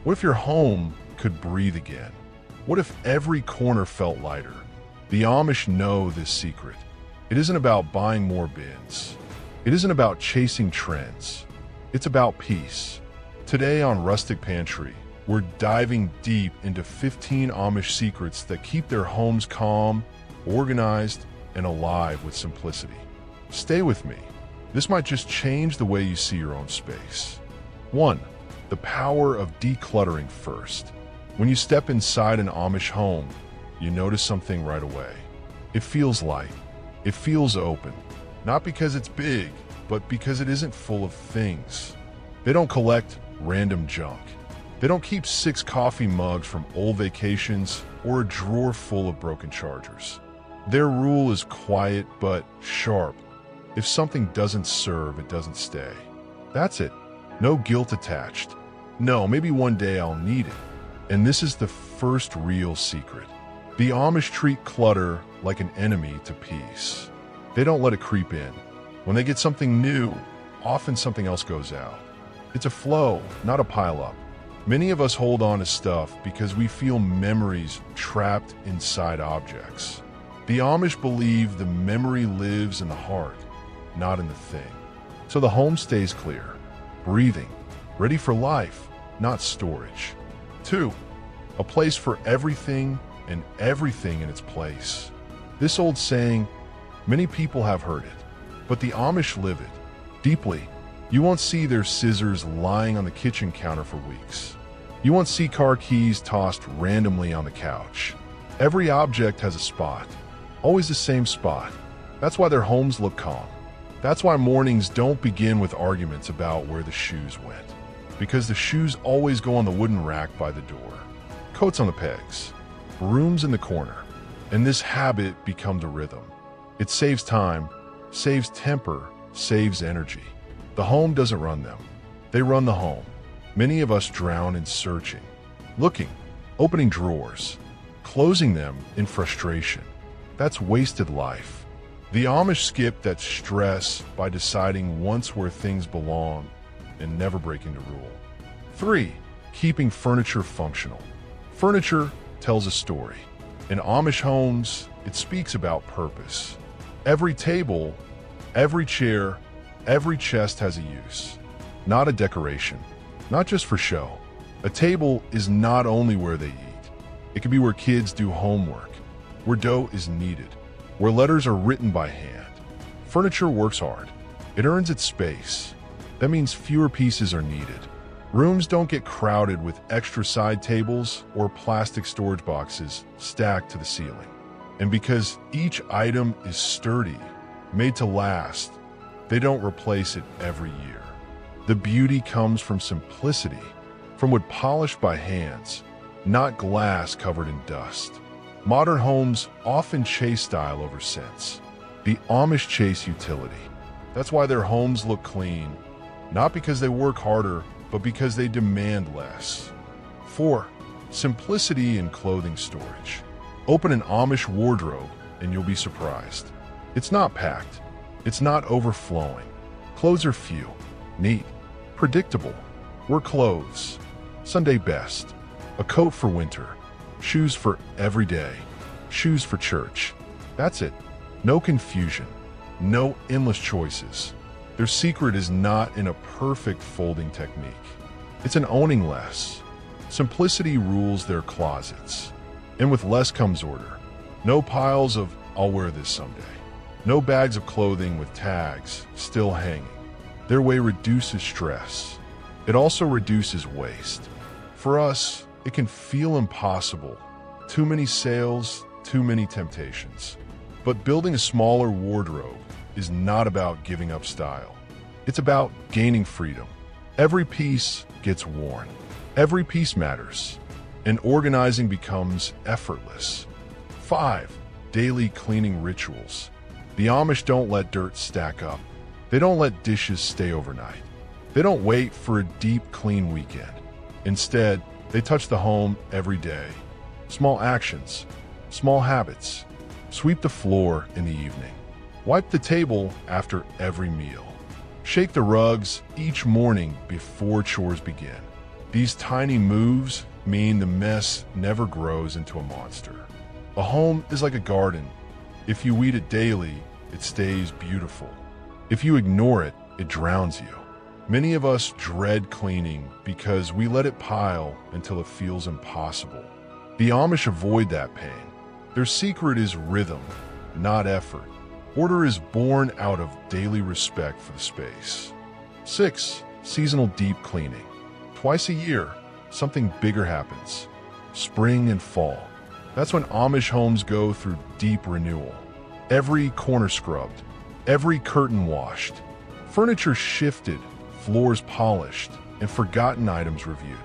What if your home could breathe again? What if every corner felt lighter? The Amish know this secret. It isn't about buying more bins. It isn't about chasing trends. It's about peace. Today on Rustic Pantry, we're diving deep into 15 Amish secrets that keep their homes calm, organized, and alive with simplicity. Stay with me. This might just change the way you see your own space. 1. The power of decluttering first. When you step inside an Amish home, you notice something right away. It feels light. It feels open. Not because it's big, but because it isn't full of things. They don't collect random junk. They don't keep 6 coffee mugs from old vacations or a drawer full of broken chargers. Their rule is quiet but sharp. If something doesn't serve, it doesn't stay. That's it. No guilt attached. No, maybe one day I'll need it. And this is the first real secret. The Amish treat clutter like an enemy to peace. They don't let it creep in. When they get something new, often something else goes out. It's a flow, not a pileup. Many of us hold on to stuff because we feel memories trapped inside objects. The Amish believe the memory lives in the heart, not in the thing. So the home stays clear, breathing, ready for life, not storage. 2. A place for everything and everything in its place. This old saying, many people have heard it, but the Amish live it deeply. You won't see their scissors lying on the kitchen counter for weeks. You won't see car keys tossed randomly on the couch. Every object has a spot, always the same spot. That's why their homes look calm. That's why mornings don't begin with arguments about where the shoes went, because the shoes always go on the wooden rack by the door. Coats on the pegs, brooms in the corner, and this habit becomes a rhythm. It saves time, saves temper, saves energy. The home doesn't run them. They run the home. Many of us drown in searching, looking, opening drawers, closing them in frustration. That's wasted life. The Amish skip that stress by deciding once where things belong and never breaking the rule. 3. Keeping furniture functional. Furniture tells a story. In Amish homes, it speaks about purpose. Every table, every chair, every chest has a use, not a decoration, not just for show. A table is not only where they eat. It can be where kids do homework, where dough is kneaded, where letters are written by hand. Furniture works hard. It earns its space. That means fewer pieces are needed. Rooms don't get crowded with extra side tables or plastic storage boxes stacked to the ceiling. And because each item is sturdy, made to last, they don't replace it every year. The beauty comes from simplicity, from wood polished by hands, not glass covered in dust. Modern homes often chase style over sense. The Amish chase utility. That's why their homes look clean, not because they work harder, but because they demand less. 4. Simplicity in clothing storage. Open an Amish wardrobe and you'll be surprised. It's not packed. It's not overflowing. Clothes are few, neat, predictable. Work clothes. Sunday best. A coat for winter. Shoes for every day. Shoes for church. That's it. No confusion. No endless choices. Their secret is not in a perfect folding technique. It's an owning less. Simplicity rules their closets. And with less comes order. No piles of, I'll wear this someday. No bags of clothing with tags still hanging. Their way reduces stress. It also reduces waste. For us, it can feel impossible. Too many sales, too many temptations. But building a smaller wardrobe is not about giving up style. It's about gaining freedom. Every piece gets worn. Every piece matters. And organizing becomes effortless. 5. Daily cleaning rituals. The Amish don't let dirt stack up. They don't let dishes stay overnight. They don't wait for a deep clean weekend. Instead, they touch the home every day. Small actions, small habits. Sweep the floor in the evening. Wipe the table after every meal. Shake the rugs each morning before chores begin. These tiny moves mean the mess never grows into a monster. A home is like a garden. If you weed it daily, it stays beautiful. If you ignore it, it drowns you. Many of us dread cleaning because we let it pile until it feels impossible. The Amish avoid that pain. Their secret is rhythm, not effort. Order is born out of daily respect for the space. 6. Seasonal deep cleaning. Twice a year, something bigger happens. Spring and fall. That's when Amish homes go through deep renewal. Every corner scrubbed, every curtain washed, furniture shifted, floors polished, and forgotten items reviewed.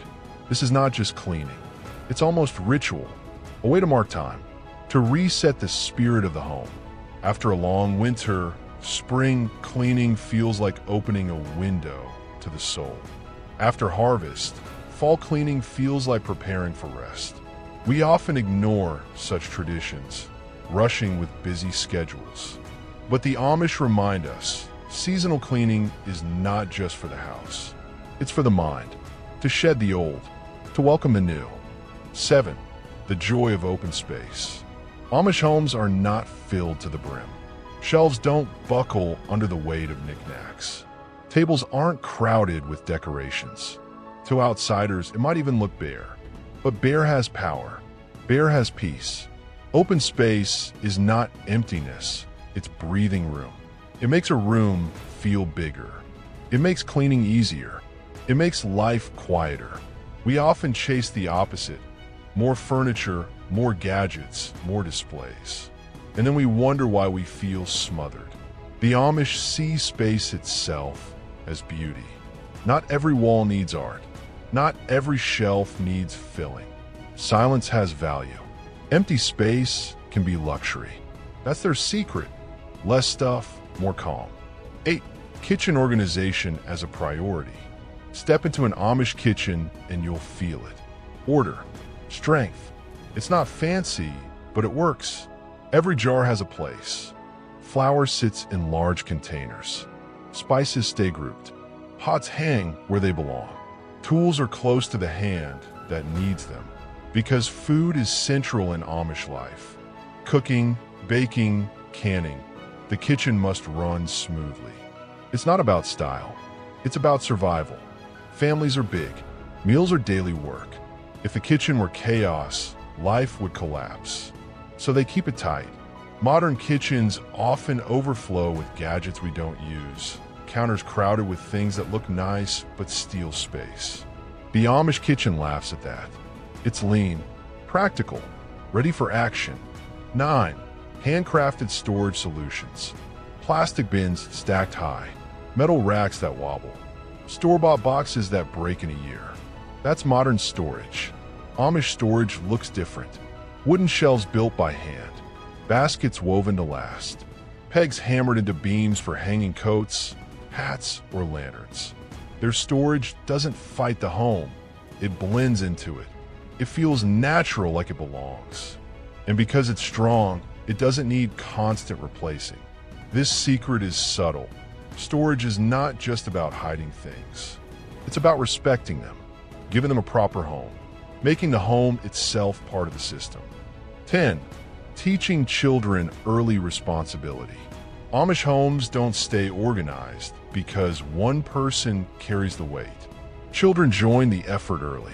This is not just cleaning. It's almost ritual, a way to mark time, to reset the spirit of the home. After a long winter, spring cleaning feels like opening a window to the soul. After harvest, fall cleaning feels like preparing for rest. We often ignore such traditions, rushing with busy schedules. But the Amish remind us, seasonal cleaning is not just for the house. It's for the mind, to shed the old, to welcome the new. 7. The joy of open space. Amish homes are not filled to the brim. Shelves don't buckle under the weight of knickknacks. Tables aren't crowded with decorations. To outsiders, it might even look bare. But bare has power. Bare has peace. Open space is not emptiness, it's breathing room. It makes a room feel bigger. It makes cleaning easier. It makes life quieter. We often chase the opposite. More furniture, more gadgets, more displays. And then we wonder why we feel smothered. The Amish see space itself as beauty. Not every wall needs art. Not every shelf needs filling. Silence has value. Empty space can be luxury. That's their secret. Less stuff, more calm. 8. Kitchen organization as a priority. Step into an Amish kitchen and you'll feel it. Order. Strength. It's not fancy, but it works. Every jar has a place. Flour sits in large containers. Spices stay grouped. Pots hang where they belong. Tools are close to the hand that needs them. Because food is central in Amish life. Cooking, baking, canning. The kitchen must run smoothly. It's not about style. It's about survival. Families are big. Meals are daily work. If the kitchen were chaos, life would collapse. So they keep it tight. Modern kitchens often overflow with gadgets we don't use. Counters crowded with things that look nice but steal space. The Amish kitchen laughs at that. It's lean, practical, ready for action. 9. Handcrafted storage solutions. Plastic bins stacked high. Metal racks that wobble. Store-bought boxes that break in a year. That's modern storage. Amish storage looks different. Wooden shelves built by hand. Baskets woven to last. Pegs hammered into beams for hanging coats, hats, or lanterns. Their storage doesn't fight the home. It blends into it. It feels natural, like it belongs. And because it's strong, it doesn't need constant replacing. This secret is subtle. Storage is not just about hiding things. It's about respecting them, giving them a proper home, making the home itself part of the system. 10. Teaching children early responsibility. Amish homes don't stay organized because one person carries the weight. Children join the effort early.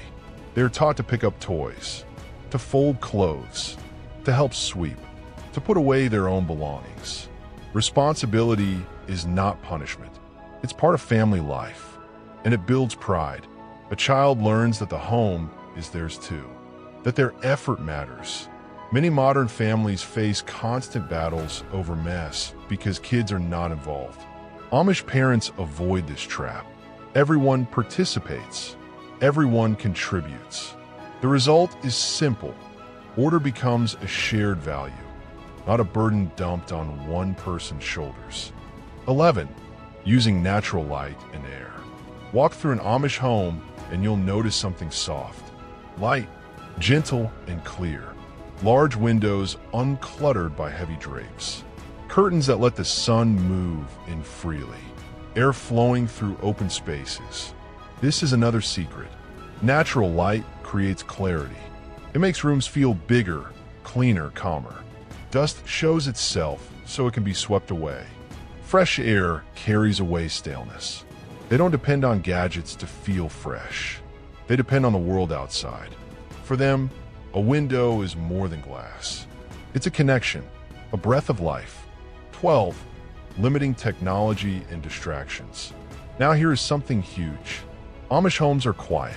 They're taught to pick up toys, to fold clothes, to help sweep, to put away their own belongings. Responsibility is not punishment. It's part of family life, and it builds pride. A child learns that the home is theirs too, that their effort matters. Many modern families face constant battles over mess because kids are not involved. Amish parents avoid this trap. Everyone participates. Everyone contributes. The result is simple. Order becomes a shared value, not a burden dumped on one person's shoulders. 11. Using natural light and air. Walk through an Amish home and you'll notice something soft, light, gentle, and clear. Large windows uncluttered by heavy drapes. Curtains that let the sun move in freely. Air flowing through open spaces. This is another secret. Natural light creates clarity. It makes rooms feel bigger, cleaner, calmer. Dust shows itself so it can be swept away. Fresh air carries away staleness. They don't depend on gadgets to feel fresh. They depend on the world outside. For them, a window is more than glass. It's a connection, a breath of life. 12. Limiting technology and distractions. Now here is something huge. Amish homes are quiet.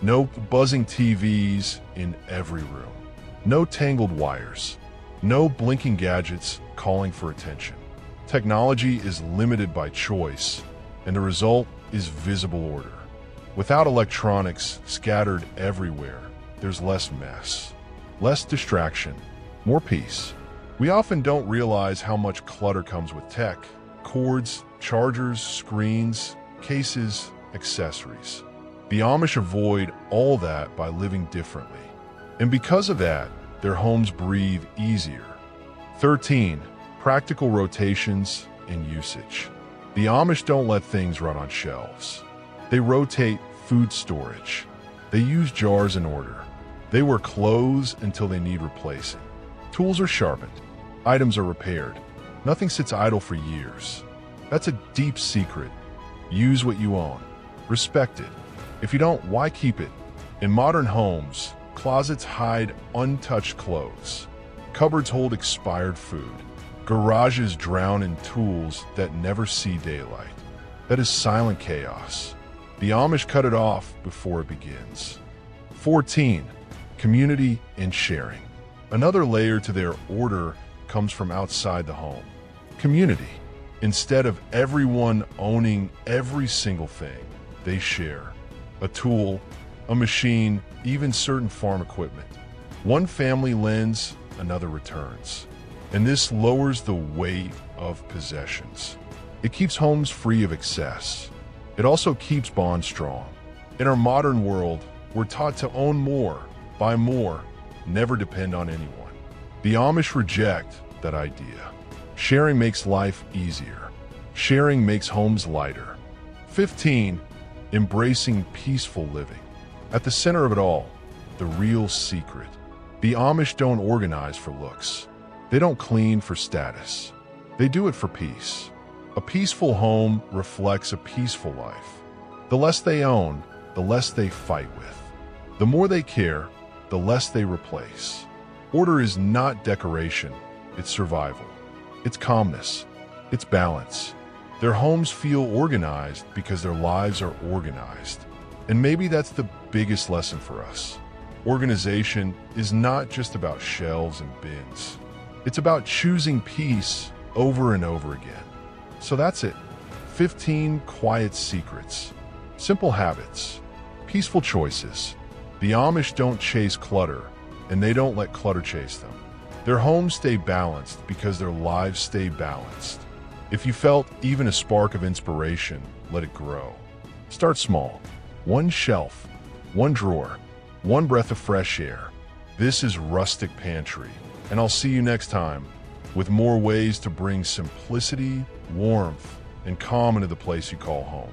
No buzzing TVs in every room. No tangled wires. No blinking gadgets calling for attention. Technology is limited by choice, and the result is visible order. Without electronics scattered everywhere, there's less mess, less distraction, more peace. We often don't realize how much clutter comes with tech: cords, chargers, screens, cases, accessories. The Amish avoid all that by living differently. And because of that, their homes breathe easier. 13. Practical rotations and usage. The Amish don't let things rot on shelves. They rotate food storage. They use jars in order. They wear clothes until they need replacing. Tools are sharpened. Items are repaired. Nothing sits idle for years. That's a deep secret. Use what you own. Respect it. If you don't, why keep it? In modern homes, closets hide untouched clothes. Cupboards hold expired food. Garages drown in tools that never see daylight. That is silent chaos. The Amish cut it off before it begins. 14. Community and sharing. Another layer to their order comes from outside the home. Community. Instead of everyone owning every single thing, they share. A tool, a machine, even certain farm equipment. One family lends, another returns. And this lowers the weight of possessions. It keeps homes free of excess. It also keeps bonds strong. In our modern world, we're taught to own more, buy more, never depend on anyone. The Amish reject that idea. Sharing makes life easier. Sharing makes homes lighter. 15. Embracing peaceful living. At the center of it all, the real secret. The Amish don't organize for looks. They don't clean for status. They do it for peace. A peaceful home reflects a peaceful life. The less they own, the less they fight with. The more they care, the less they replace. Order is not decoration, it's survival. It's calmness. It's balance. Their homes feel organized because their lives are organized. And maybe that's the biggest lesson for us. Organization is not just about shelves and bins. It's about choosing peace over and over again. So that's it. 15 quiet secrets. Simple habits. Peaceful choices. The Amish don't chase clutter, and they don't let clutter chase them. Their homes stay balanced because their lives stay balanced. If you felt even a spark of inspiration, let it grow. Start small. One shelf, one drawer, one breath of fresh air. This is Rustic Pantry, and I'll see you next time with more ways to bring simplicity, warmth, and calm into the place you call home.